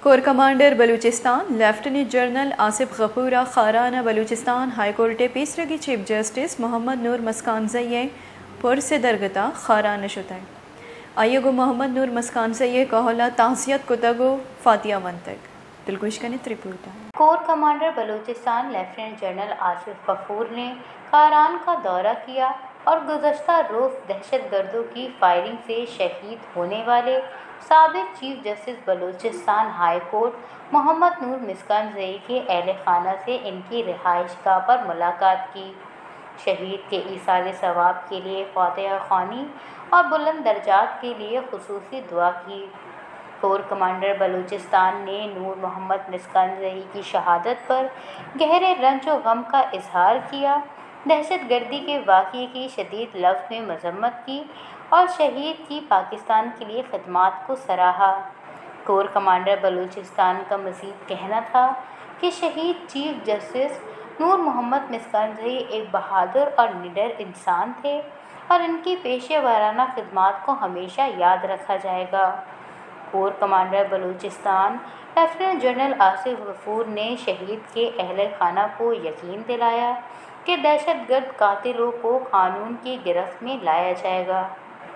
کور commander Balochistan lieutenant general Asif Ghafoor خارانہ Balochistan high court پیسرگی chief justice Muhammad Noor Muskanzai پر سے درگتا خارانہ شتائ آئیگو محمد نور مسکانزئی کہلا تعزیت کتگو فاتحہ ونتگ دلگوش کنت رپورٹ ہے۔ کور commander Balochistan lieutenant general Asif Ghafoor نے خاران کا دورہ کیا اور گزشتہ روز دہشت گردوں کی فائرنگ سے شہید ہونے والے سابق chief justice Balochistan high court Muhammad Noor Muskanzai کے اہل خانہ سے ان کی رہائش گاہ پر ملاقات کی۔ شہید کے ایصال ثواب کے لیے فاتحہ خوانی اور بلند درجات کے لیے خصوصی دعا کی۔ کور کمانڈر بلوچستان نے نور محمد مسکانزئی کی شہادت پر گہرے رنج و غم کا اظہار کیا، دہشت گردی کے واقعے کی شدید لفظ میں مذمت کی اور شہید کی پاکستان کے لیے خدمات کو سراہا۔ کور کمانڈر بلوچستان کا مزید کہنا تھا کہ شہید چیف جسٹس نور محمد مسکانزئی ایک بہادر اور نڈر انسان تھے اور ان کی پیشہ ورانہ خدمات کو ہمیشہ یاد رکھا جائے گا۔ Corps commander Balochistan lieutenant general Asif Ghafoor نے شہید کے اہل خانہ کو یقین دلایا کہ دہشت گرد قاتلوں کو قانون کی گرفت میں لایا جائے گا۔